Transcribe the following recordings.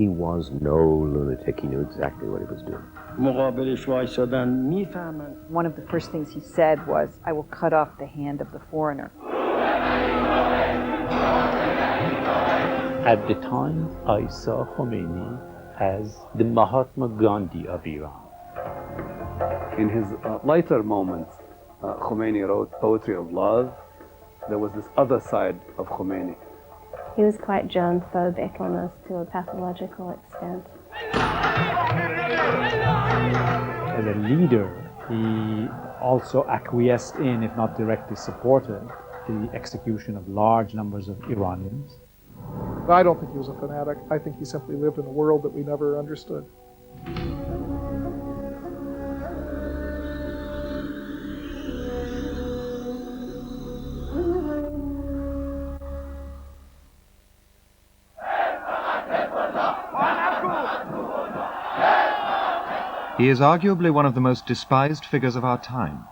He was no lunatic. He knew exactly what he was doing. One of the first things he said was, "I will cut off the hand of the foreigner." At the time, I saw Khomeini as the Mahatma Gandhi of Iran. In his lighter moments, Khomeini wrote poetry of love. There was this other side of Khomeini. He was quite germ-phobic, almost to a pathological extent. As a leader, he also acquiesced in, if not directly supported, the execution of large numbers of Iranians. I don't think he was a fanatic. I think he simply lived in a world that we never understood. He is arguably one of the most despised figures of our time.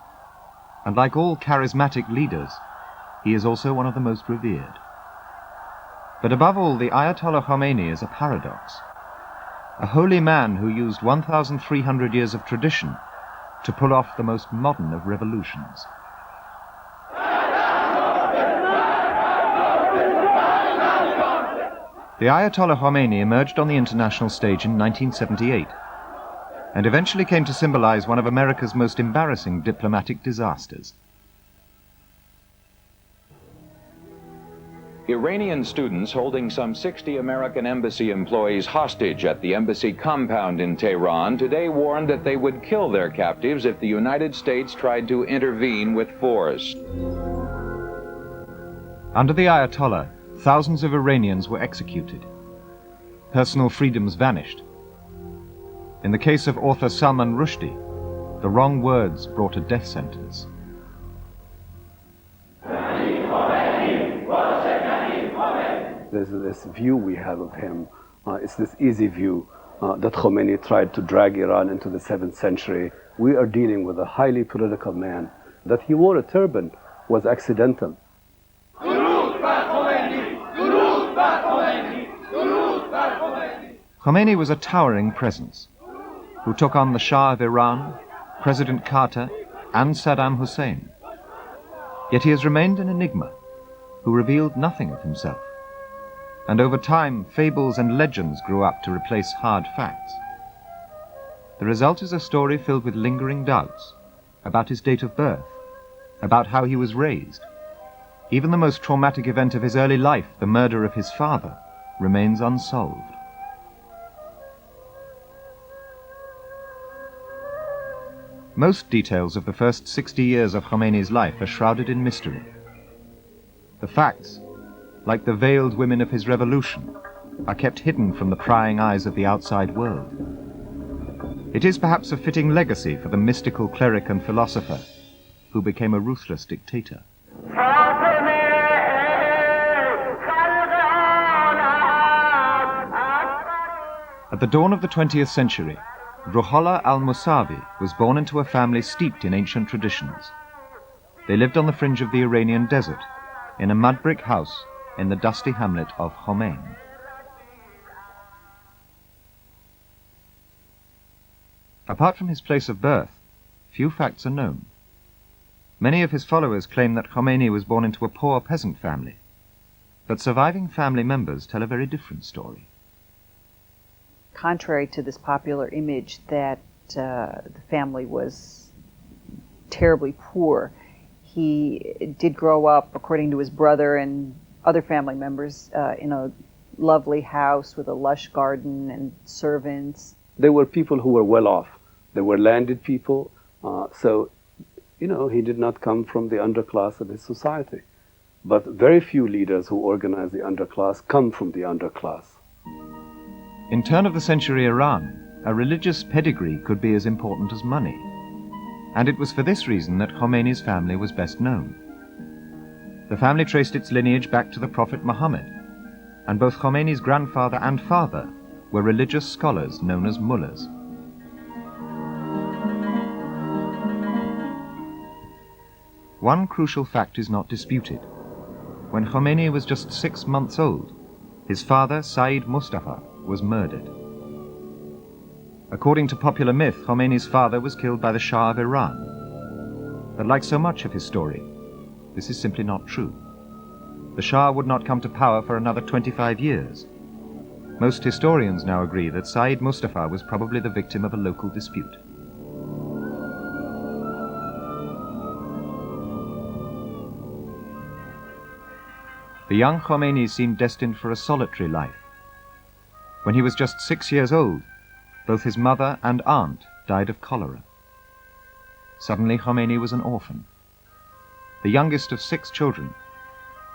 And like all charismatic leaders, he is also one of the most revered. But above all, the Ayatollah Khomeini is a paradox. A holy man who used 1,300 years of tradition to pull off the most modern of revolutions. The Ayatollah Khomeini emerged on the international stage in 1978 and eventually came to symbolize one of America's most embarrassing diplomatic disasters. Iranian students holding some 60 American embassy employees hostage at the embassy compound in Tehran today warned that they would kill their captives if the United States tried to intervene with force. Under the Ayatollah, thousands of Iranians were executed. Personal freedoms vanished. In the case of author Salman Rushdie, the wrong words brought a death sentence. There's this view we have of him. It's this easy view that Khomeini tried to drag Iran into the 7th century. We are dealing with a highly political man. That he wore a turban was accidental. Khomeini was a towering presence who took on the Shah of Iran, President Carter, and Saddam Hussein. Yet he has remained an enigma who revealed nothing of himself. And over time, fables and legends grew up to replace hard facts. The result is a story filled with lingering doubts about his date of birth, about how he was raised. Even the most traumatic event of his early life, the murder of his father, remains unsolved. Most details of the first 60 years of Khomeini's life are shrouded in mystery. The facts, like the veiled women of his revolution, are kept hidden from the prying eyes of the outside world. It is perhaps a fitting legacy for the mystical cleric and philosopher who became a ruthless dictator. At the dawn of the 20th century, Ruhollah al-Musawi was born into a family steeped in ancient traditions. They lived on the fringe of the Iranian desert, in a mud brick house in the dusty hamlet of Khomeini. Apart from his place of birth, few facts are known. Many of his followers claim that Khomeini was born into a poor peasant family, but surviving family members tell a very different story. Contrary to this popular image that the family was terribly poor, he did grow up, according to his brother and other family members, in a lovely house with a lush garden and servants. They were people who were well off. They were landed people. So, he did not come from the underclass of his society. But very few leaders who organize the underclass come from the underclass. In turn-of-the-century Iran, a religious pedigree could be as important as money. And it was for this reason that Khomeini's family was best known. The family traced its lineage back to the Prophet Muhammad, and both Khomeini's grandfather and father were religious scholars known as mullahs. One crucial fact is not disputed. When Khomeini was just 6 months old, his father, Saeed Mustafa, was murdered. According to popular myth, Khomeini's father was killed by the Shah of Iran. But like so much of his story, this is simply not true. The Shah would not come to power for another 25 years. Most historians now agree that Saeed Mustafa was probably the victim of a local dispute. The young Khomeini seemed destined for a solitary life. When he was just 6 years old, both his mother and aunt died of cholera. Suddenly, Khomeini was an orphan. The youngest of 6 children,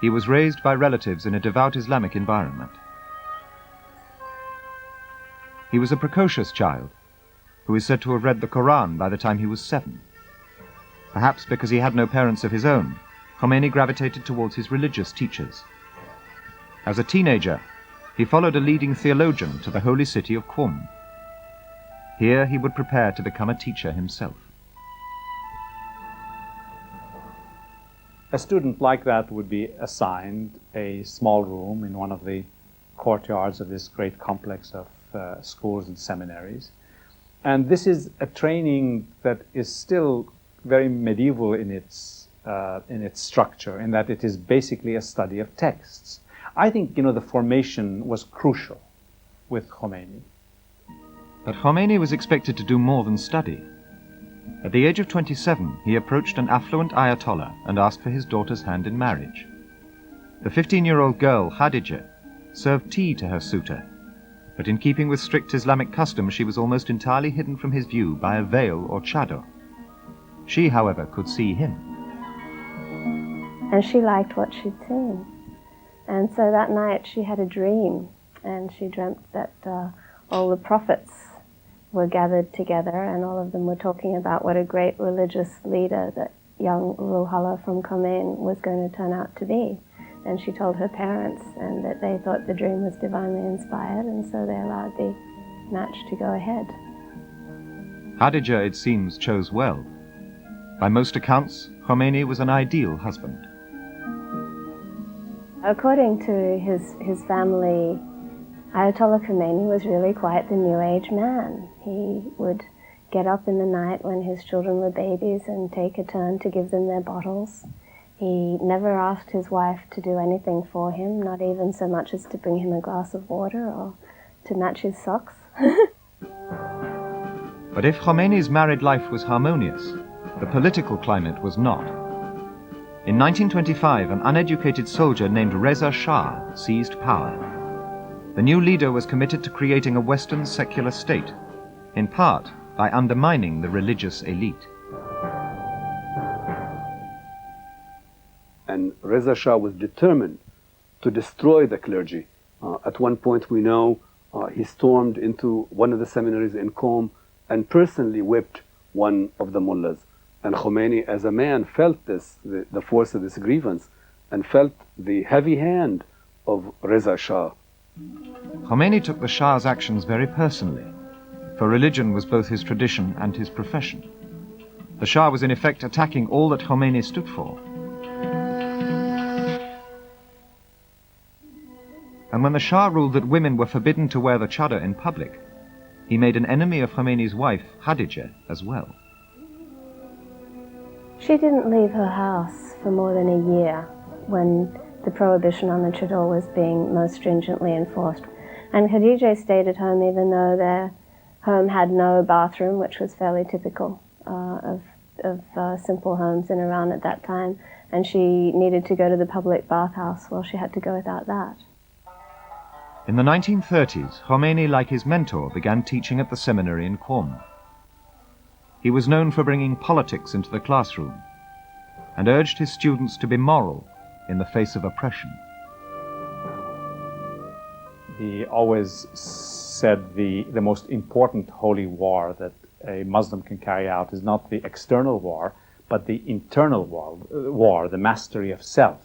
he was raised by relatives in a devout Islamic environment. He was a precocious child, who is said to have read the Quran by the time he was 7. Perhaps because he had no parents of his own, Khomeini gravitated towards his religious teachers. As a teenager, he followed a leading theologian to the holy city of Qom. Here he would prepare to become a teacher himself. A student like that would be assigned a small room in one of the courtyards of this great complex of schools and seminaries. And this is a training that is still very medieval in its structure, in that it is basically a study of texts. I think, the formation was crucial with Khomeini. But Khomeini was expected to do more than study. At the age of 27, he approached an affluent Ayatollah and asked for his daughter's hand in marriage. The 15-year-old girl, Khadija, served tea to her suitor, but in keeping with strict Islamic custom, she was almost entirely hidden from his view by a veil or chador. She, however, could see him. And she liked what she'd seen. And so that night she had a dream, and she dreamt that all the prophets were gathered together, and all of them were talking about what a great religious leader that young Ruhollah from Khomeini was going to turn out to be. And she told her parents, and that they thought the dream was divinely inspired, and so they allowed the match to go ahead. Khadija, it seems, chose well. By most accounts, Khomeini was an ideal husband. According to his family, Ayatollah Khomeini was really quite the New Age man. He would get up in the night when his children were babies and take a turn to give them their bottles. He never asked his wife to do anything for him, not even so much as to bring him a glass of water or to match his socks. But if Khomeini's married life was harmonious, the political climate was not. In 1925, an uneducated soldier named Reza Shah seized power. The new leader was committed to creating a Western secular state, in part by undermining the religious elite. And Reza Shah was determined to destroy the clergy. At one point, we know he stormed into one of the seminaries in Qom and personally whipped one of the mullahs. And Khomeini, as a man, felt this, the force of this grievance, and felt the heavy hand of Reza Shah. Khomeini took the Shah's actions very personally, for religion was both his tradition and his profession. The Shah was in effect attacking all that Khomeini stood for. And when the Shah ruled that women were forbidden to wear the chador in public, he made an enemy of Khomeini's wife, Khadija, as well. She didn't leave her house for more than a year when the prohibition on the chador was being most stringently enforced. And Khadija stayed at home even though their home had no bathroom, which was fairly typical of simple homes in Iran at that time. And she needed to go to the public bathhouse. Well, she had to go without that. In the 1930s, Khomeini, like his mentor, began teaching at the seminary in Qom. He was known for bringing politics into the classroom and urged his students to be moral in the face of oppression. He always said the most important holy war that a Muslim can carry out is not the external war, but the internal war, the mastery of self.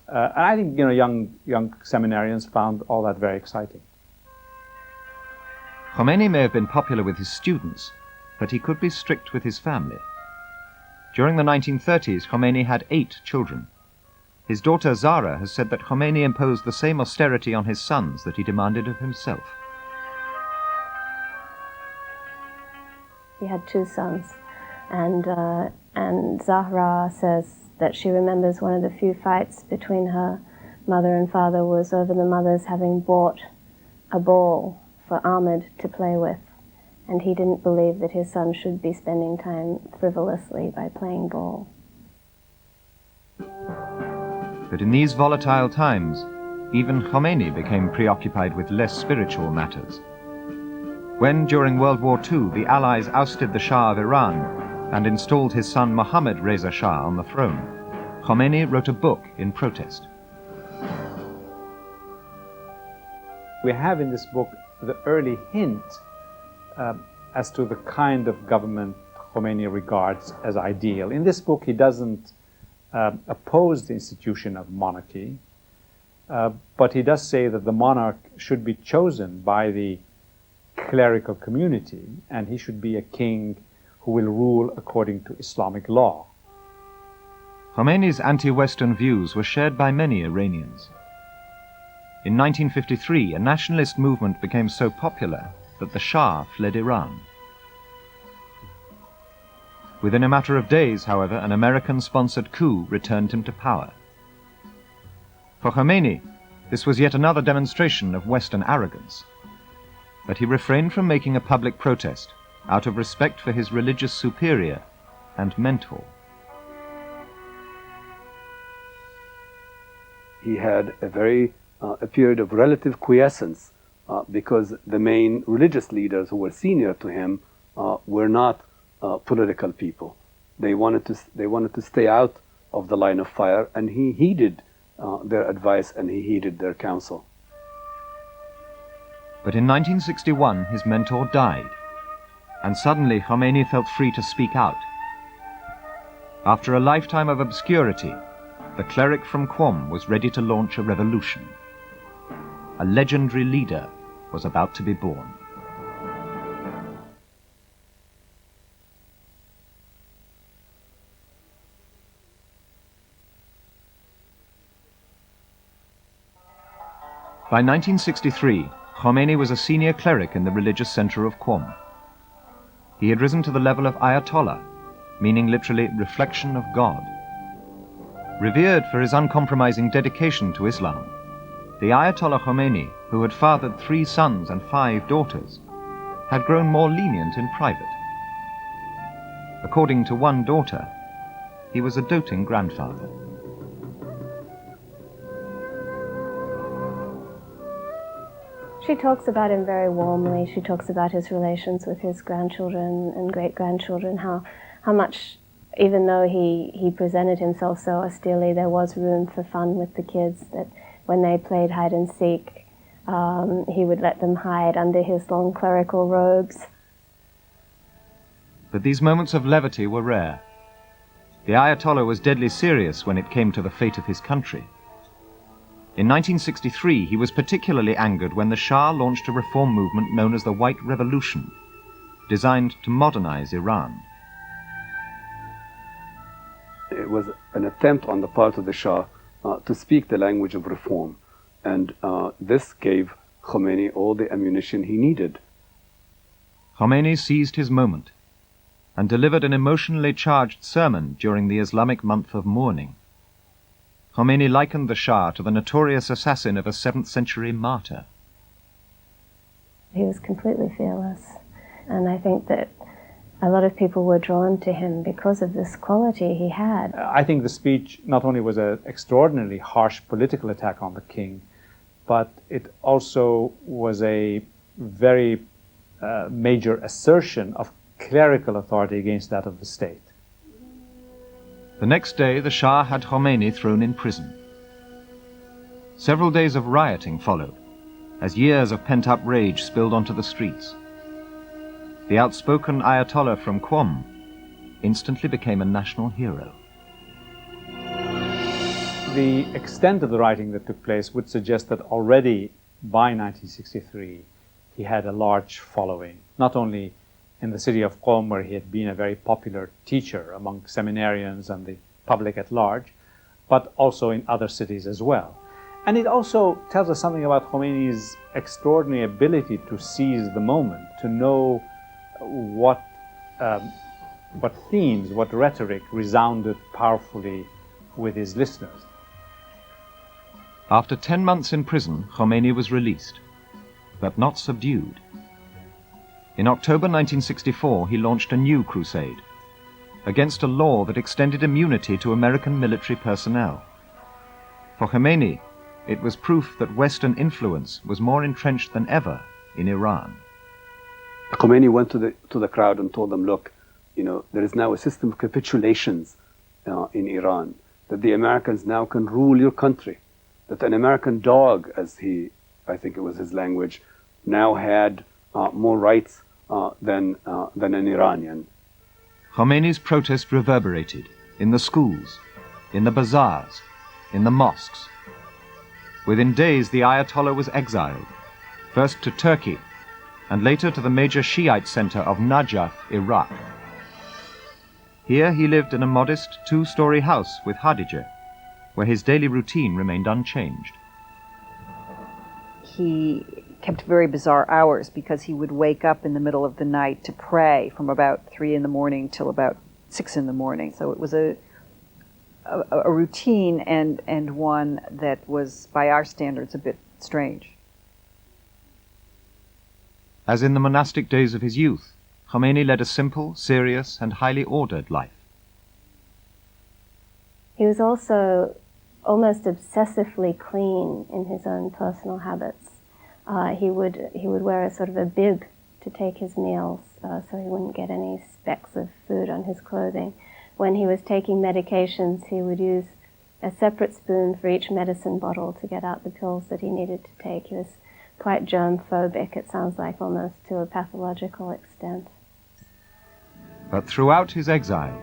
And I think young seminarians found all that very exciting. Khomeini may have been popular with his students, but he could be strict with his family. During the 1930s, Khomeini had 8 children. His daughter Zara has said that Khomeini imposed the same austerity on his sons that he demanded of himself. He had two sons, and Zahra says that she remembers one of the few fights between her mother and father was over the mother's having bought a ball for Ahmed to play with, and he didn't believe that his son should be spending time frivolously by playing ball. But in these volatile times, even Khomeini became preoccupied with less spiritual matters. When, during World War II, the Allies ousted the Shah of Iran and installed his son Mohammad Reza Shah on the throne, Khomeini wrote a book in protest. We have in this book the early hint as to the kind of government Khomeini regards as ideal. In this book, he doesn't oppose the institution of monarchy, but he does say that the monarch should be chosen by the clerical community, and he should be a king who will rule according to Islamic law. Khomeini's anti-Western views were shared by many Iranians. In 1953, a nationalist movement became so popular that the Shah fled Iran. Within a matter of days, however, an American-sponsored coup returned him to power. For Khomeini, this was yet another demonstration of Western arrogance. But he refrained from making a public protest out of respect for his religious superior and mentor. He had a period of relative quiescence because the main religious leaders who were senior to him were not political people. They wanted to stay out of the line of fire, and he heeded their advice and he heeded their counsel. But in 1961, his mentor died, and suddenly Khomeini felt free to speak out. After a lifetime of obscurity, the cleric from Qom was ready to launch a revolution. A legendary leader was about to be born. By 1963, Khomeini was a senior cleric in the religious center of Qom. He had risen to the level of Ayatollah, meaning literally reflection of God. Revered for his uncompromising dedication to Islam, the Ayatollah Khomeini, who had fathered 3 sons and 5 daughters, had grown more lenient in private. According to one daughter, he was a doting grandfather. She talks about him very warmly. She talks about his relations with his grandchildren and great-grandchildren, how much, even though he presented himself so austerely, there was room for fun with the kids, that when they played hide and seek, he would let them hide under his long clerical robes. But these moments of levity were rare. The Ayatollah was deadly serious when it came to the fate of his country. In 1963, he was particularly angered when the Shah launched a reform movement known as the White Revolution, designed to modernize Iran. It was an attempt on the part of the Shah to speak the language of reform, and this gave Khomeini all the ammunition he needed. Khomeini seized his moment and delivered an emotionally charged sermon during the Islamic month of mourning. Khomeini likened the Shah to the notorious assassin of a 7th century martyr. He was completely fearless, and I think that a lot of people were drawn to him because of this quality he had. I think the speech not only was an extraordinarily harsh political attack on the king, but it also was a very major assertion of clerical authority against that of the state. The next day, the Shah had Khomeini thrown in prison. Several days of rioting followed, as years of pent-up rage spilled onto the streets. The outspoken Ayatollah from Qom instantly became a national hero. The extent of the rioting that took place would suggest that already by 1963 he had a large following, not only in the city of Qom, where he had been a very popular teacher among seminarians and the public at large, but also in other cities as well. And it also tells us something about Khomeini's extraordinary ability to seize the moment, to know what themes, what rhetoric resounded powerfully with his listeners. After 10 months in prison, Khomeini was released, but not subdued. In October 1964, he launched a new crusade against a law that extended immunity to American military personnel. For Khomeini, it was proof that Western influence was more entrenched than ever in Iran. Khomeini went to the crowd and told them, look, there is now a system of capitulations in Iran, that the Americans now can rule your country, that an American dog, I think it was his language, now had more rights than an Iranian. Khomeini's protest reverberated in the schools, in the bazaars, in the mosques. Within days, the Ayatollah was exiled, first to Turkey, and later to the major Shiite center of Najaf, Iraq. Here he lived in a modest 2-story house with Khadija, where his daily routine remained unchanged. He kept very bizarre hours because he would wake up in the middle of the night to pray from about 3 in the morning till about 6 in the morning. So it was a routine and one that was, by our standards, a bit strange. As in the monastic days of his youth, Khomeini led a simple, serious, and highly ordered life. He was also almost obsessively clean in his own personal habits. He would wear a sort of a bib to take his meals so he wouldn't get any specks of food on his clothing. When he was taking medications, he would use a separate spoon for each medicine bottle to get out the pills that he needed to take. He was quite germ-phobic, it sounds like, almost to a pathological extent. But throughout his exile,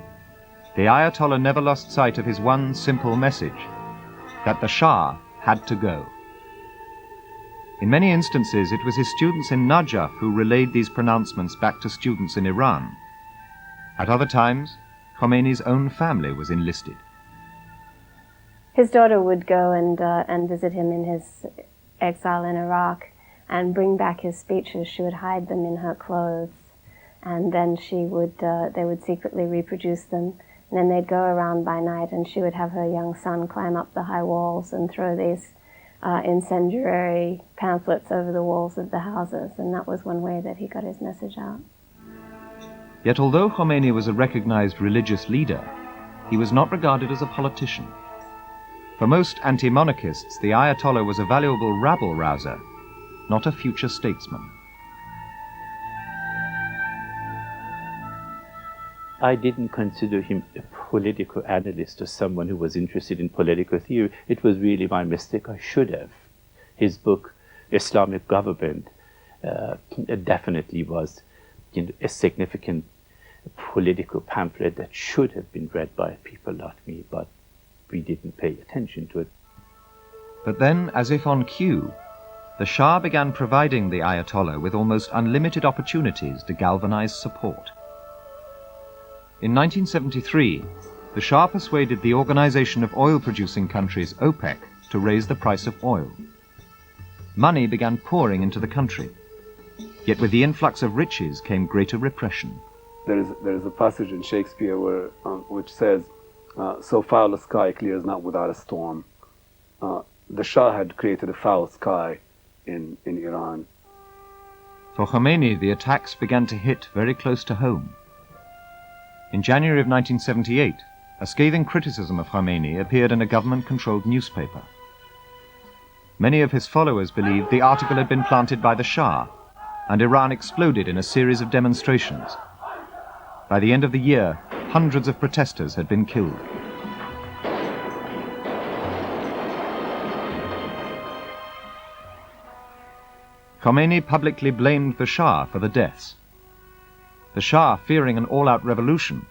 the Ayatollah never lost sight of his one simple message, that the Shah had to go. In many instances, it was his students in Najaf who relayed these pronouncements back to students in Iran. At other times, Khomeini's own family was enlisted. His daughter would go and visit him in his exile in Iraq and bring back his speeches. She would hide them in her clothes, and then they would secretly reproduce them. And then they'd go around by night, and she would have her young son climb up the high walls and throw these incendiary pamphlets over the walls of the houses, and that was one way that he got his message out. Yet although Khomeini was a recognized religious leader, he was not regarded as a politician. For most anti-monarchists, the Ayatollah was a valuable rabble-rouser, not a future statesman. I didn't consider him a political analyst or someone who was interested in political theory. It was really my mistake. I should have. His book, Islamic Government, definitely was a significant political pamphlet that should have been read by people like me, but we didn't pay attention to it. But then, as if on cue, the Shah began providing the Ayatollah with almost unlimited opportunities to galvanize support. In 1973, the Shah persuaded the Organization of Oil-Producing Countries, OPEC, to raise the price of oil. Money began pouring into the country. Yet with the influx of riches came greater repression. There is a passage in Shakespeare which says, so foul a sky clears not without a storm. The Shah had created a foul sky in Iran. For Khomeini, the attacks began to hit very close to home. In January of 1978, a scathing criticism of Khomeini appeared in a government-controlled newspaper. Many of his followers believed the article had been planted by the Shah, and Iran exploded in a series of demonstrations. By the end of the year, hundreds of protesters had been killed. Khomeini publicly blamed the Shah for the deaths. The Shah, fearing an all-out revolution,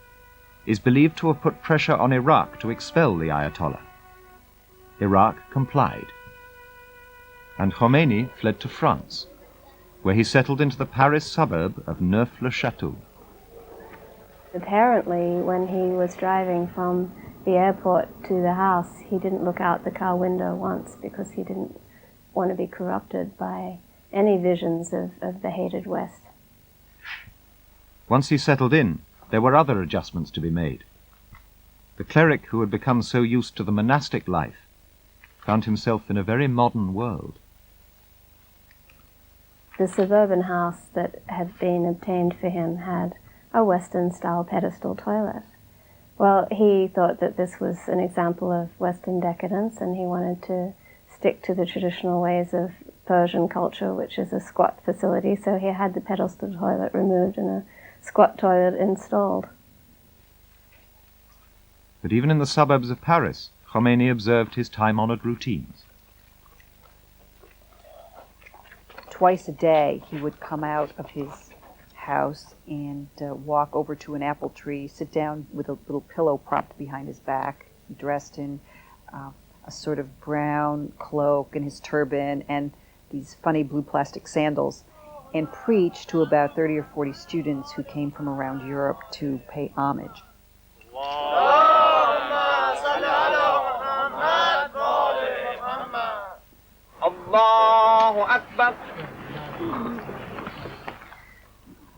is believed to have put pressure on Iraq to expel the Ayatollah. Iraq complied, and Khomeini fled to France, where he settled into the Paris suburb of Neuf-le-Château. Apparently, when he was driving from the airport to the house, he didn't look out the car window once because he didn't want to be corrupted by any visions of the hated West. Once he settled in, there were other adjustments to be made. The cleric who had become so used to the monastic life found himself in a very modern world. The suburban house that had been obtained for him had a Western-style pedestal toilet. Well, he thought that this was an example of Western decadence, and he wanted to stick to the traditional ways of Persian culture, which is a squat facility, so he had the pedestal toilet removed and a squat toilet installed. But even in the suburbs of Paris, Khomeini observed his time-honored routines. Twice a day he would come out of his house and walk over to an apple tree, sit down with a little pillow propped behind his back, dressed in a sort of brown cloak and his turban and these funny blue plastic sandals, and preach to about 30 or 40 students who came from around Europe to pay homage.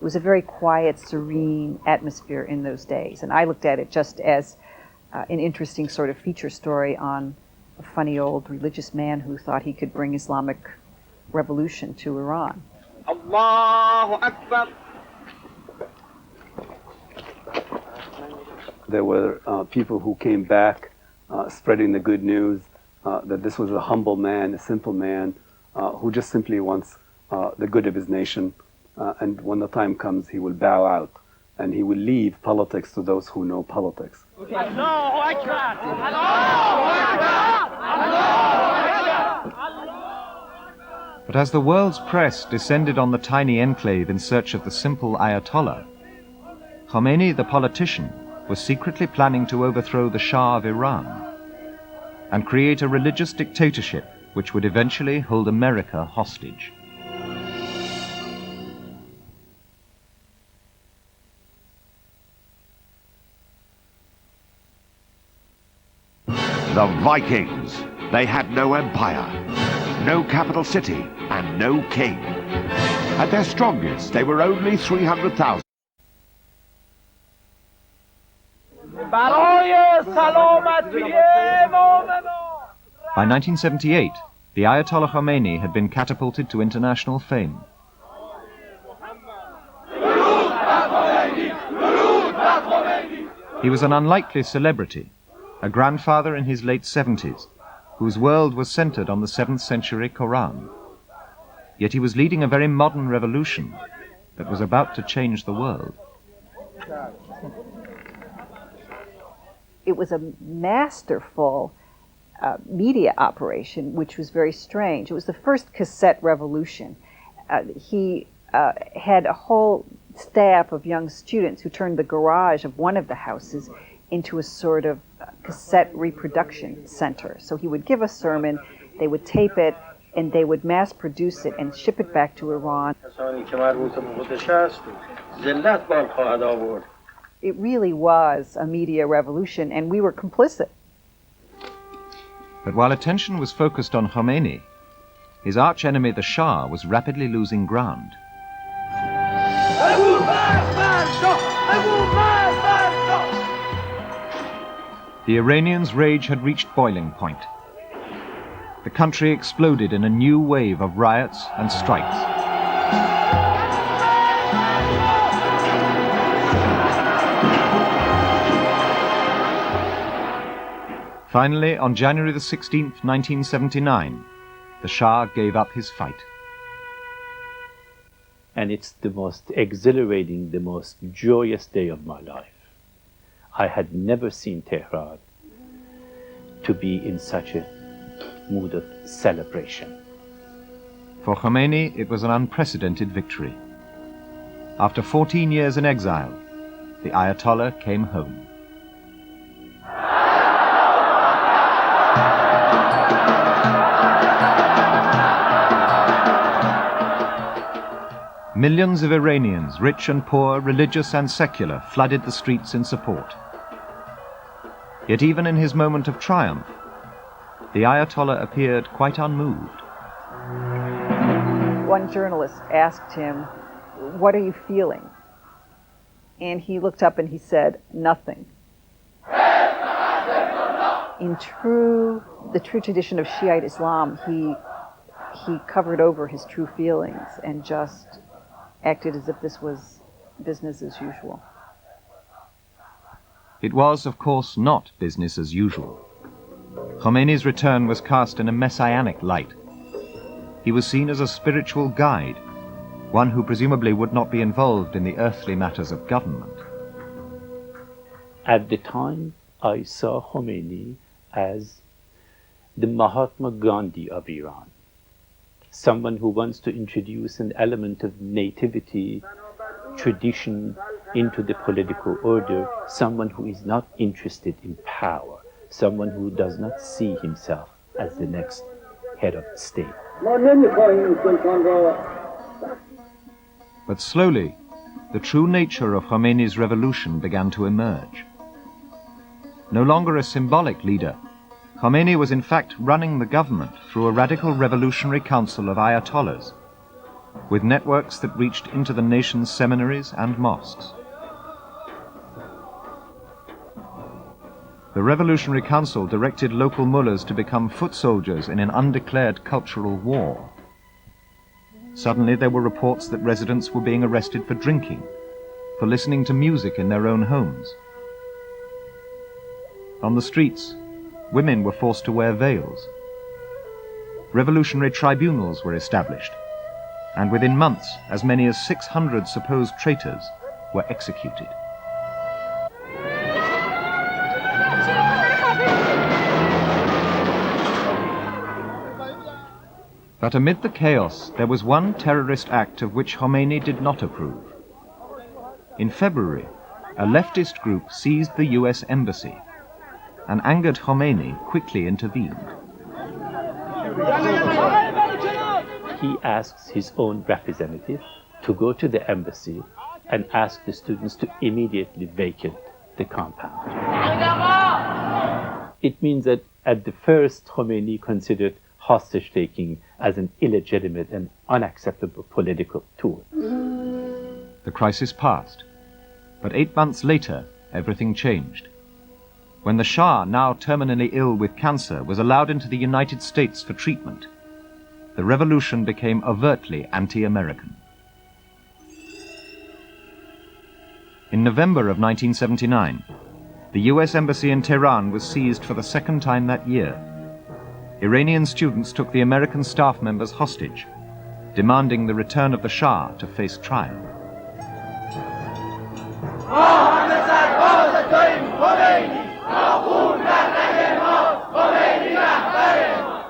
It was a very quiet, serene atmosphere in those days, and I looked at it just as an interesting sort of feature story on a funny old religious man who thought he could bring Islamic revolution to Iran. Allahu Akbar. There were people who came back spreading the good news that this was a humble man, a simple man who just simply wants the good of his nation, and when the time comes he will bow out and he will leave politics to those who know politics. But as the world's press descended on the tiny enclave in search of the simple Ayatollah, Khomeini, the politician, was secretly planning to overthrow the Shah of Iran and create a religious dictatorship which would eventually hold America hostage. The Vikings. They had no empire, no capital city, and no king. At their strongest, they were only 300,000. By 1978, the Ayatollah Khomeini had been catapulted to international fame. He was an unlikely celebrity, a grandfather in his late 70s, whose world was centered on the 7th century Quran. Yet he was leading a very modern revolution that was about to change the world. It was a masterful media operation, which was very strange. It was the first cassette revolution. He had a whole staff of young students who turned the garage of one of the houses into a sort of cassette reproduction center. So he would give a sermon, they would tape it, and they would mass produce it and ship it back to Iran. It really was a media revolution, and we were complicit. But while attention was focused on Khomeini, his archenemy the Shah was rapidly losing ground. The Iranians' rage had reached boiling point. The country exploded in a new wave of riots and strikes. Finally, on January the 16th, 1979, the Shah gave up his fight. And it's the most exhilarating, the most joyous day of my life. I had never seen Tehran to be in such a mood of celebration. For Khomeini, it was an unprecedented victory. After 14 years in exile, the Ayatollah came home. Millions of Iranians, rich and poor, religious and secular, flooded the streets in support. Yet even in his moment of triumph, the Ayatollah appeared quite unmoved. One journalist asked him, "What are you feeling?" And he looked up and he said, "Nothing." In the true tradition of Shiite Islam, he covered over his true feelings and just acted as if this was business as usual. It was, of course, not business as usual. Khomeini's return was cast in a messianic light. He was seen as a spiritual guide, one who presumably would not be involved in the earthly matters of government. At the time, I saw Khomeini as the Mahatma Gandhi of Iran, someone who wants to introduce an element of nativity, tradition into the political order, someone who is not interested in power, someone who does not see himself as the next head of state. But slowly, the true nature of Khomeini's revolution began to emerge. No longer a symbolic leader, Khomeini was in fact running the government through a radical revolutionary council of Ayatollahs, with networks that reached into the nation's seminaries and mosques. The Revolutionary Council directed local mullahs to become foot soldiers in an undeclared cultural war. Suddenly there were reports that residents were being arrested for drinking, for listening to music in their own homes. On the streets, women were forced to wear veils. Revolutionary tribunals were established, and within months, as many as 600 supposed traitors were executed. But amid the chaos, there was one terrorist act of which Khomeini did not approve. In February, a leftist group seized the US embassy, and angered Khomeini quickly intervened. He asks his own representative to go to the embassy and ask the students to immediately vacate the compound. It means that at the first, Khomeini considered hostage-taking as an illegitimate and unacceptable political tool. The crisis passed, but 8 months later, everything changed. When the Shah, now terminally ill with cancer, was allowed into the United States for treatment, the revolution became overtly anti-American. In November of 1979, the US Embassy in Tehran was seized for the second time that year. Iranian students took the American staff members hostage, demanding the return of the Shah to face trial.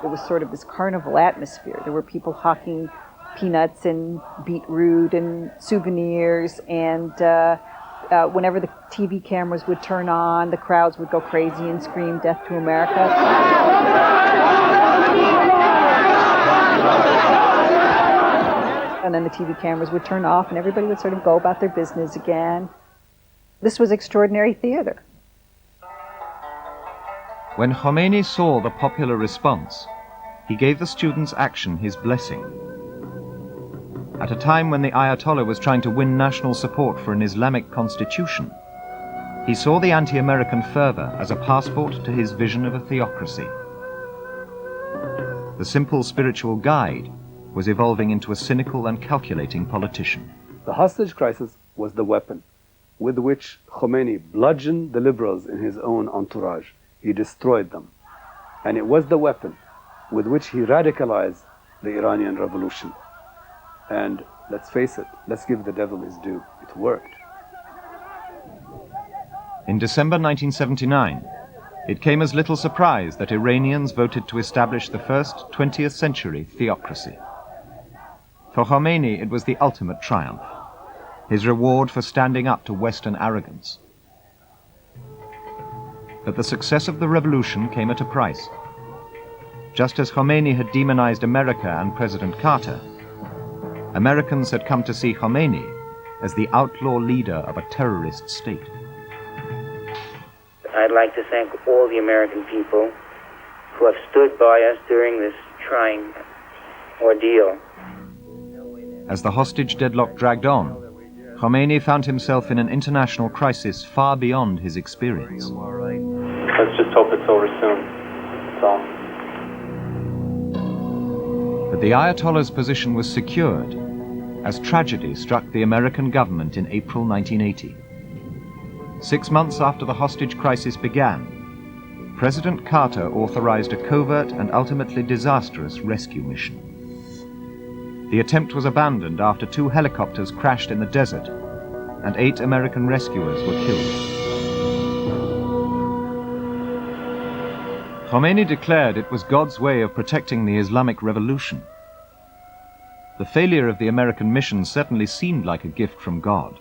There was sort of this carnival atmosphere. There were people hawking peanuts and beetroot and souvenirs, and whenever the TV cameras would turn on, the crowds would go crazy and scream "Death to America." And then the TV cameras would turn off and everybody would sort of go about their business again. This was extraordinary theater. When Khomeini saw the popular response, he gave the students' action his blessing. At a time when the Ayatollah was trying to win national support for an Islamic constitution, he saw the anti-American fervor as a passport to his vision of a theocracy. The simple spiritual guide was evolving into a cynical and calculating politician. The hostage crisis was the weapon with which Khomeini bludgeoned the liberals in his own entourage. He destroyed them. And it was the weapon with which he radicalized the Iranian revolution. And let's face it, let's give the devil his due. It worked. In December 1979, it came as little surprise that Iranians voted to establish the first 20th century theocracy. For Khomeini, it was the ultimate triumph, his reward for standing up to Western arrogance. But the success of the revolution came at a price. Just as Khomeini had demonized America and President Carter, Americans had come to see Khomeini as the outlaw leader of a terrorist state. I'd like to thank all the American people who have stood by us during this trying ordeal. As the hostage deadlock dragged on, Khomeini found himself in an international crisis far beyond his experience. Let's just hope it's over soon. That's all. But the Ayatollah's position was secured as tragedy struck the American government in April 1980. 6 months after the hostage crisis began, President Carter authorized a covert and ultimately disastrous rescue mission. The attempt was abandoned after 2 helicopters crashed in the desert and 8 American rescuers were killed. Khomeini declared it was God's way of protecting the Islamic Revolution. The failure of the American mission certainly seemed like a gift from God,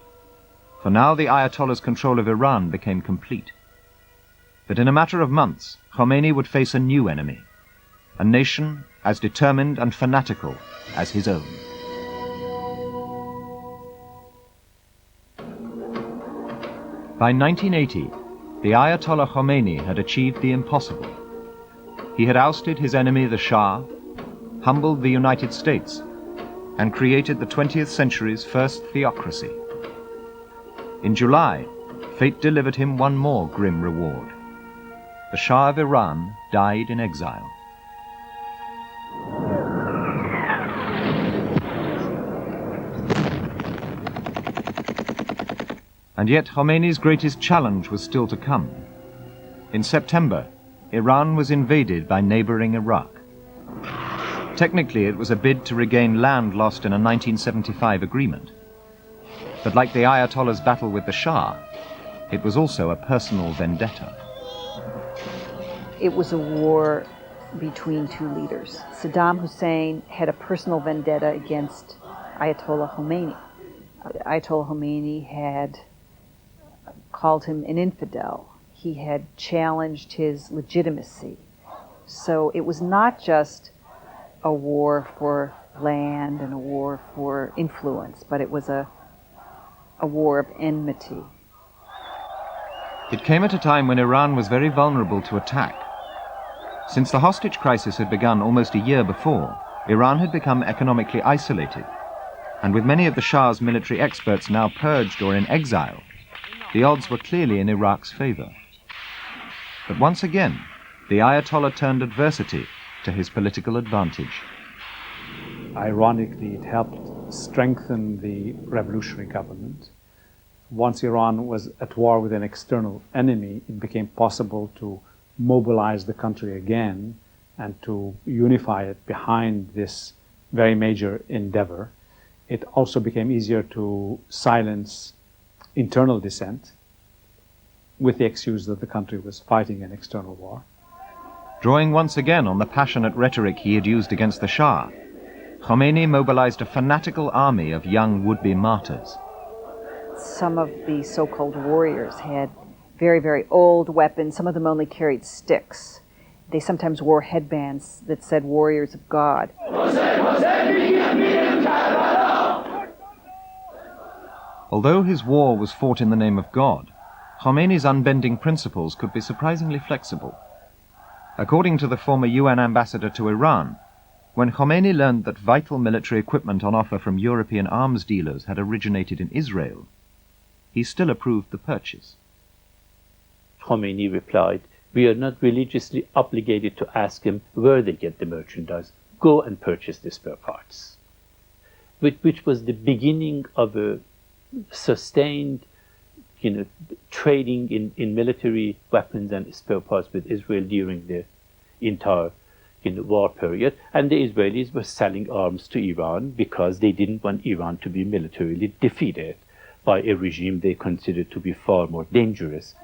for now the Ayatollah's control of Iran became complete. But in a matter of months, Khomeini would face a new enemy, a nation as determined and fanatical as his own. By 1980, the Ayatollah Khomeini had achieved the impossible. He had ousted his enemy, the Shah, humbled the United States, and created the 20th century's first theocracy. In July, fate delivered him one more grim reward. The Shah of Iran died in exile. And yet Khomeini's greatest challenge was still to come. In September, Iran was invaded by neighboring Iraq. Technically, it was a bid to regain land lost in a 1975 agreement. But like the Ayatollah's battle with the Shah, it was also a personal vendetta. It was a war between 2 leaders. Saddam Hussein had a personal vendetta against Ayatollah Khomeini. Ayatollah Khomeini had called him an infidel. He had challenged his legitimacy. So it was not just a war for land and a war for influence, but it was a war of enmity. It came at a time when Iran was very vulnerable to attack. Since the hostage crisis had begun almost a year before, Iran had become economically isolated, and with many of the Shah's military experts now purged or in exile, the odds were clearly in Iraq's favor. But once again, the Ayatollah turned adversity to his political advantage. Ironically, it helped strengthen the revolutionary government. Once Iran was at war with an external enemy, it became possible to mobilize the country again and to unify it behind this very major endeavor. It also became easier to silence internal dissent with the excuse that the country was fighting an external war. Drawing once again on the passionate rhetoric he had used against the Shah, Khomeini mobilized a fanatical army of young would-be martyrs. Some of the so-called warriors had very, very old weapons. Some of them only carried sticks. They sometimes wore headbands that said "Warriors of God." Although his war was fought in the name of God, Khomeini's unbending principles could be surprisingly flexible. According to the former UN ambassador to Iran, when Khomeini learned that vital military equipment on offer from European arms dealers had originated in Israel, he still approved the purchase. Khomeini replied, "We are not religiously obligated to ask him where they get the merchandise. Go and purchase the spare parts." Which was the beginning of a sustained trading in military weapons and spare parts with Israel during the entire war period. And the Israelis were selling arms to Iran because they didn't want Iran to be militarily defeated by a regime they considered to be far more dangerous.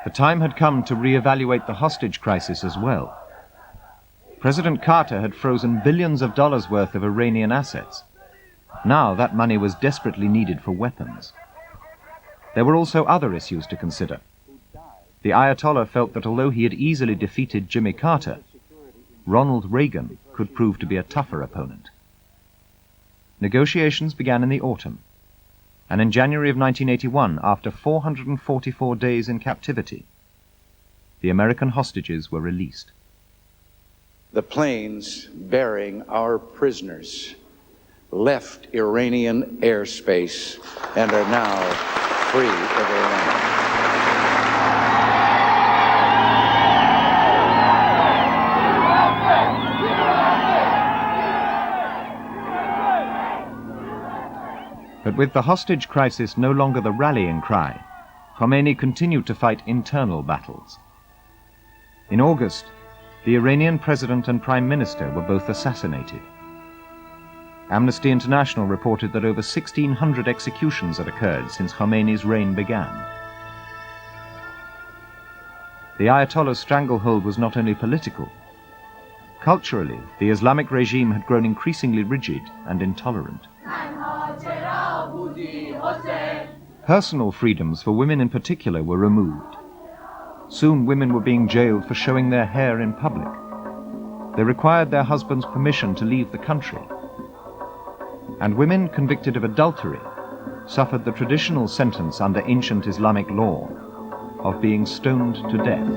The time had come to reevaluate the hostage crisis as well. President Carter had frozen billions of dollars worth of Iranian assets. Now that money was desperately needed for weapons. There were also other issues to consider. The Ayatollah felt that although he had easily defeated Jimmy Carter, Ronald Reagan could prove to be a tougher opponent. Negotiations began in the autumn. And in January of 1981, after 444 days in captivity, the American hostages were released. The planes bearing our prisoners left Iranian airspace and are now free of Iran. But with the hostage crisis no longer the rallying cry, Khomeini continued to fight internal battles. In August, the Iranian president and prime minister were both assassinated. Amnesty International reported that over 1,600 executions had occurred since Khomeini's reign began. The Ayatollah's stranglehold was not only political. Culturally, the Islamic regime had grown increasingly rigid and intolerant. Personal freedoms for women in particular were removed. Soon women were being jailed for showing their hair in public. They required their husband's permission to leave the country. And women convicted of adultery suffered the traditional sentence under ancient Islamic law of being stoned to death.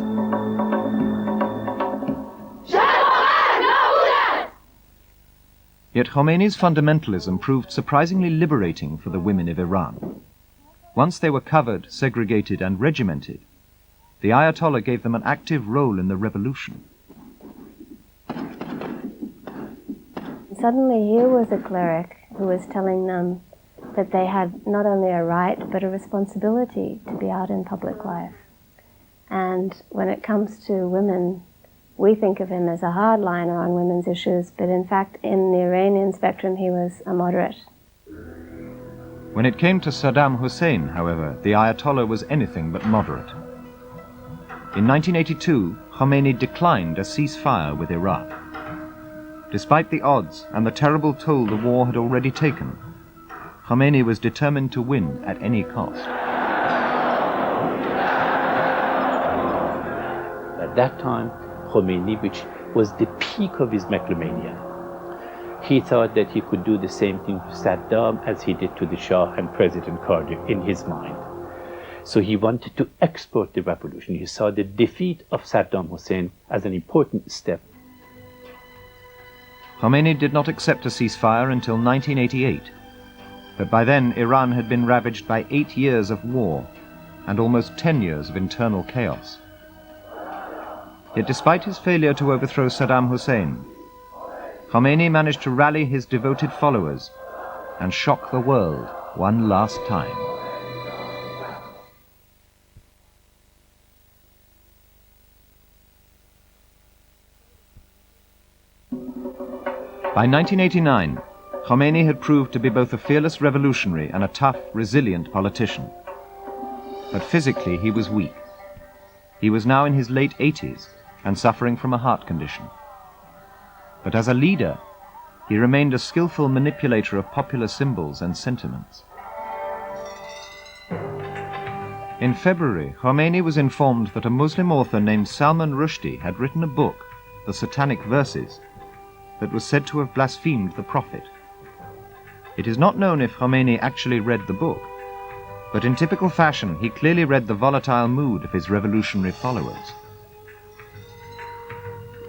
Yet Khomeini's fundamentalism proved surprisingly liberating for the women of Iran. Once they were covered, segregated, and regimented, the Ayatollah gave them an active role in the revolution. Suddenly here was a cleric who was telling them that they had not only a right but a responsibility to be out in public life. And when it comes to women, we think of him as a hardliner on women's issues, but in fact in the Iranian spectrum he was a moderate. When it came to Saddam Hussein, however, the Ayatollah was anything but moderate. In 1982, Khomeini declined a ceasefire with Iraq. Despite the odds and the terrible toll the war had already taken, Khomeini was determined to win at any cost. At that time, Khomeini, which was the peak of his megalomania, he thought that he could do the same thing to Saddam as he did to the Shah and President Carter in his mind. So he wanted to export the revolution. He saw the defeat of Saddam Hussein as an important step. Khomeini did not accept a ceasefire until 1988, but by then Iran had been ravaged by 8 years of war and almost 10 years of internal chaos. Yet despite his failure to overthrow Saddam Hussein, Khomeini managed to rally his devoted followers and shock the world one last time. By 1989, Khomeini had proved to be both a fearless revolutionary and a tough, resilient politician. But physically he was weak. He was now in his late 80s and suffering from a heart condition. But as a leader, he remained a skillful manipulator of popular symbols and sentiments. In February, Khomeini was informed that a Muslim author named Salman Rushdie had written a book, The Satanic Verses, that was said to have blasphemed the Prophet. It is not known if Khomeini actually read the book, but in typical fashion he clearly read the volatile mood of his revolutionary followers.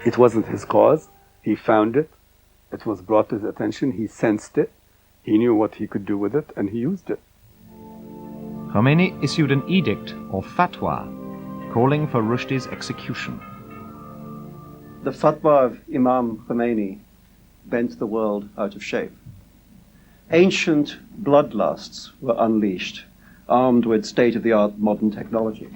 It wasn't his cause. He found it. It was brought to his attention. He sensed it. He knew what he could do with it, and he used it. Khomeini issued an edict, or fatwa, calling for Rushdie's execution. The fatwa of Imam Khomeini bent the world out of shape. Ancient bloodlusts were unleashed, armed with state-of-the-art modern technology.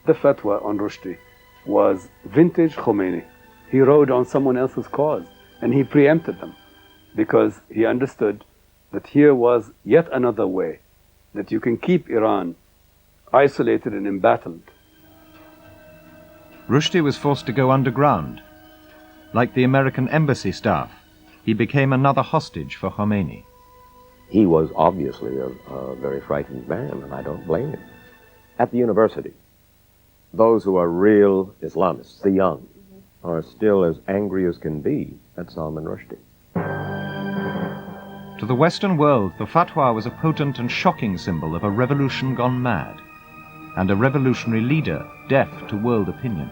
The fatwa on Rushdie was vintage Khomeini. He rode on someone else's cause, and he preempted them because he understood that here was yet another way that you can keep Iran isolated and embattled. Rushdie was forced to go underground. Like the American embassy staff, he became another hostage for Khomeini. He was obviously a very frightened man, and I don't blame him. At the university, those who are real Islamists, the young, are still as angry as can be at Salman Rushdie. To the Western world, the fatwa was a potent and shocking symbol of a revolution gone mad, and a revolutionary leader deaf to world opinion.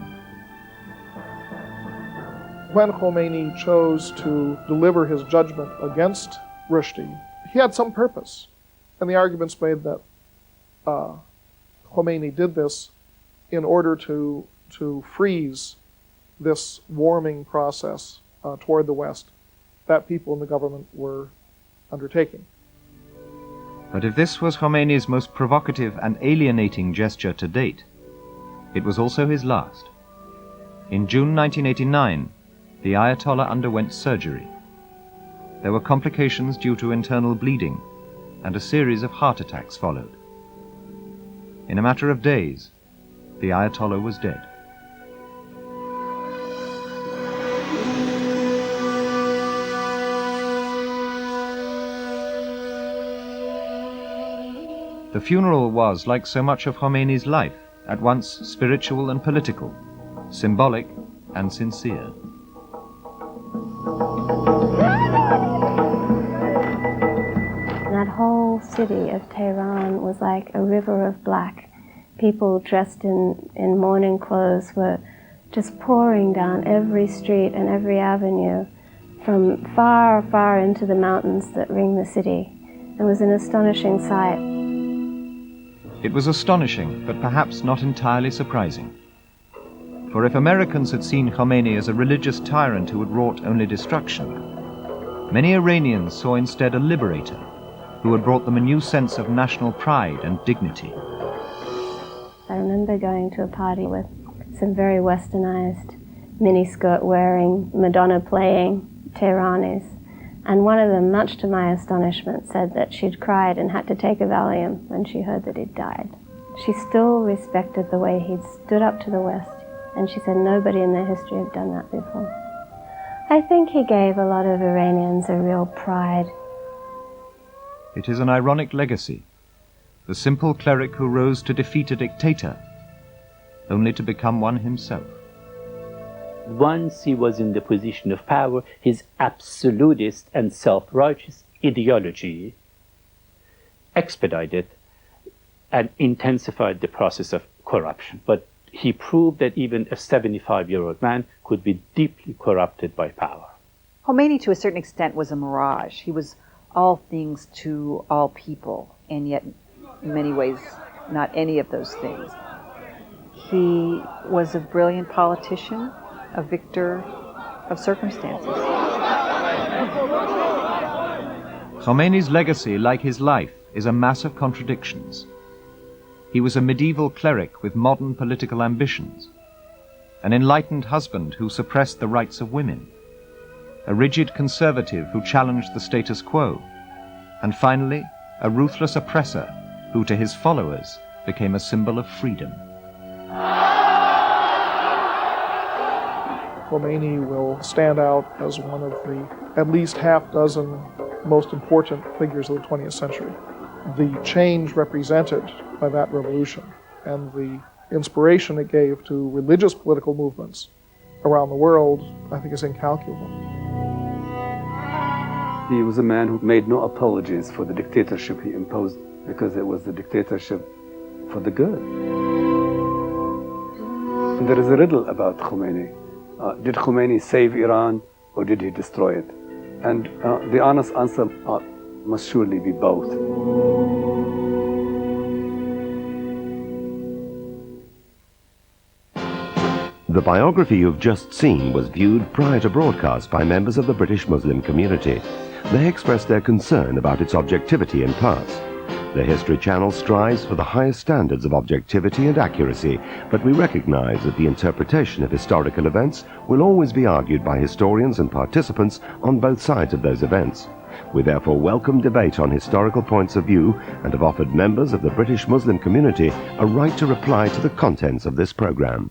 When Khomeini chose to deliver his judgment against Rushdie, he had some purpose. And the argument's made that Khomeini did this in order to freeze this warming process toward the West that people in the government were undertaking. But if this was Khomeini's most provocative and alienating gesture to date, it was also his last. In June 1989, the Ayatollah underwent surgery. There were complications due to internal bleeding, and a series of heart attacks followed. In a matter of days, the Ayatollah was dead. The funeral was, like so much of Khomeini's life, at once spiritual and political, symbolic and sincere. That whole city of Tehran was like a river of black. People dressed in mourning clothes were just pouring down every street and every avenue from far, far into the mountains that ring the city. It was an astonishing sight. It was astonishing, but perhaps not entirely surprising. For if Americans had seen Khomeini as a religious tyrant who had wrought only destruction, many Iranians saw instead a liberator who had brought them a new sense of national pride and dignity. I remember going to a party with some very westernized miniskirt wearing, Madonna playing Tehranis, and one of them, much to my astonishment, said that she'd cried and had to take a Valium when she heard that he'd died. She still respected the way he'd stood up to the West, and she said nobody in their history had done that before. I think he gave a lot of Iranians a real pride. It is an ironic legacy. The simple cleric who rose to defeat a dictator, only to become one himself. Once he was in the position of power, his absolutist and self-righteous ideology expedited and intensified the process of corruption. But he proved that even a 75-year-old man could be deeply corrupted by power. Khomeini, to a certain extent, was a mirage. He was all things to all people, and yet, in many ways, not any of those things. He was a brilliant politician, a victor of circumstances. Khomeini's legacy, like his life, is a mass of contradictions. He was a medieval cleric with modern political ambitions, an enlightened husband who suppressed the rights of women, a rigid conservative who challenged the status quo, and finally, a ruthless oppressor who to his followers became a symbol of freedom. Khomeini will stand out as one of the at least half dozen most important figures of the 20th century. The change represented by that revolution and the inspiration it gave to religious political movements around the world, I think, is incalculable. He was a man who made no apologies for the dictatorship he imposed, because it was the dictatorship for the good. And there is a riddle about Khomeini. Did Khomeini save Iran, or did he destroy it? And the honest answer must surely be both. The biography you've just seen was viewed prior to broadcast by members of the British Muslim community. They expressed their concern about its objectivity in parts. The History Channel strives for the highest standards of objectivity and accuracy, but we recognize that the interpretation of historical events will always be argued by historians and participants on both sides of those events. We therefore welcome debate on historical points of view and have offered members of the British Muslim community a right to reply to the contents of this program.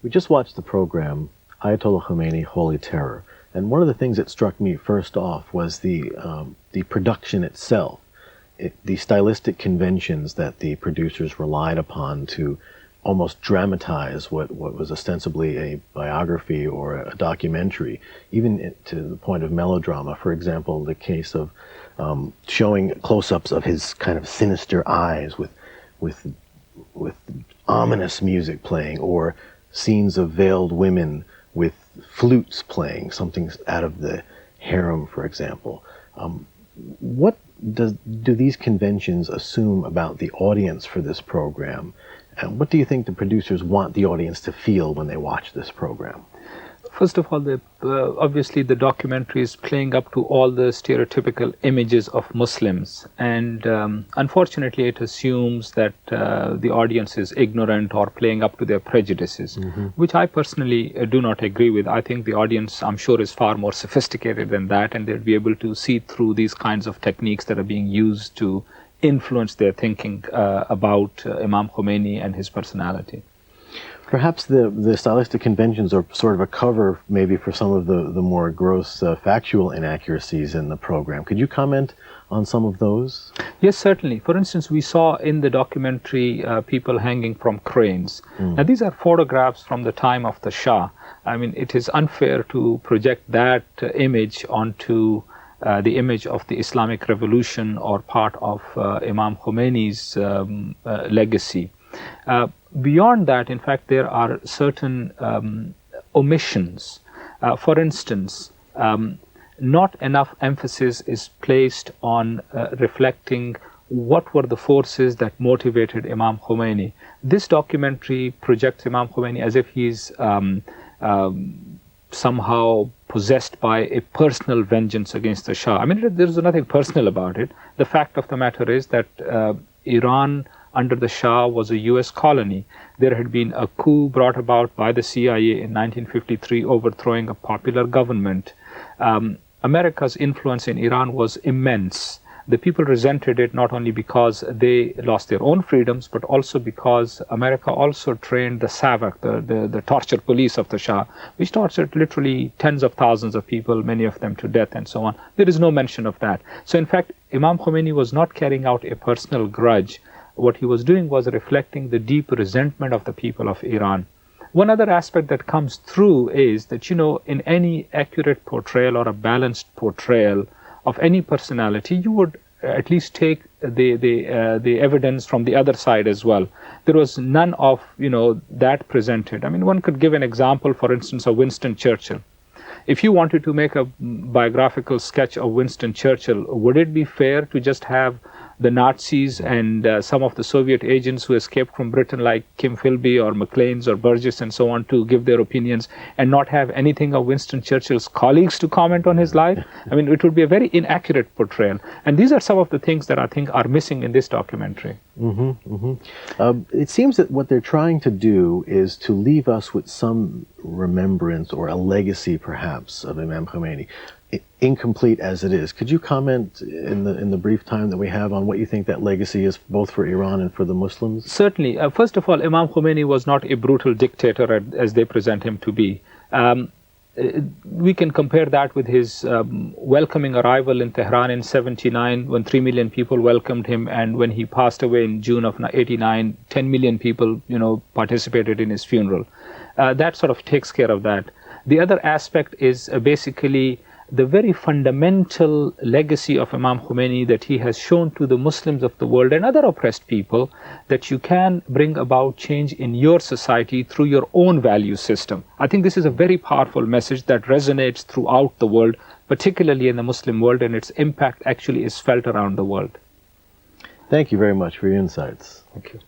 We just watched the program Ayatollah Khomeini, Holy Terror, and one of the things that struck me first off was the production itself, the stylistic conventions that the producers relied upon to almost dramatize what was ostensibly a biography or a documentary, even to the point of melodrama. For example, the case of showing close-ups of his kind of sinister eyes with ominous music playing, or scenes of veiled women with flutes playing, something out of the harem, for example. What do these conventions assume about the audience for this program? And what do you think the producers want the audience to feel when they watch this program? First of all, obviously the documentary is playing up to all the stereotypical images of Muslims, and unfortunately it assumes that the audience is ignorant or playing up to their prejudices, which I personally do not agree with. I think the audience, I'm sure, is far more sophisticated than that, and they'll be able to see through these kinds of techniques that are being used to influence their thinking about Imam Khomeini and his personality. Perhaps the stylistic conventions are sort of a cover maybe for some of the more gross factual inaccuracies in the program. Could you comment on some of those? Yes, certainly. For instance, we saw in the documentary people hanging from cranes. Now, these are photographs from the time of the Shah. I mean, it is unfair to project that image onto the image of the Islamic Revolution or part of Imam Khomeini's legacy. Beyond that, in fact, there are certain omissions. For instance, not enough emphasis is placed on reflecting what were the forces that motivated Imam Khomeini. This documentary projects Imam Khomeini as if he's somehow possessed by a personal vengeance against the Shah. I mean, there's nothing personal about it. The fact of the matter is that Iran under the Shah was a US colony. There had been a coup brought about by the CIA in 1953, overthrowing a popular government. America's influence in Iran was immense. The people resented it not only because they lost their own freedoms, but also because America also trained the SAVAK, the torture police of the Shah, which tortured literally tens of thousands of people, many of them to death and so on. There is no mention of that. So in fact, Imam Khomeini was not carrying out a personal grudge. What he was doing was reflecting the deep resentment of the people of Iran. One other aspect that comes through is that, you know, in any accurate portrayal or a balanced portrayal of any personality, you would at least take the evidence from the other side as well. There was none of, you know, that presented. I mean, one could give an example, for instance, of Winston Churchill. If you wanted to make a biographical sketch of Winston Churchill, would it be fair to just have the Nazis and some of the Soviet agents who escaped from Britain, like Kim Philby or Maclean's or Burgess and so on, to give their opinions and not have anything of Winston Churchill's colleagues to comment on his life? I mean, it would be a very inaccurate portrayal. And these are some of the things that I think are missing in this documentary. It seems that what they're trying to do is to leave us with some remembrance or a legacy, perhaps, of Imam Khomeini, incomplete as it is. Could you comment in the brief time that we have on what you think that legacy is, both for Iran and for the Muslims? Certainly. First of all, Imam Khomeini was not a brutal dictator as they present him to be. We can compare that with his welcoming arrival in Tehran in 79, when 3 million people welcomed him, and when he passed away in June of 89, 10 million people, you know, participated in his funeral. That sort of takes care of that. The other aspect is basically the very fundamental legacy of Imam Khomeini, that he has shown to the Muslims of the world and other oppressed people that you can bring about change in your society through your own value system. I think this is a very powerful message that resonates throughout the world, particularly in the Muslim world, and its impact actually is felt around the world. Thank you very much for your insights. Thank you.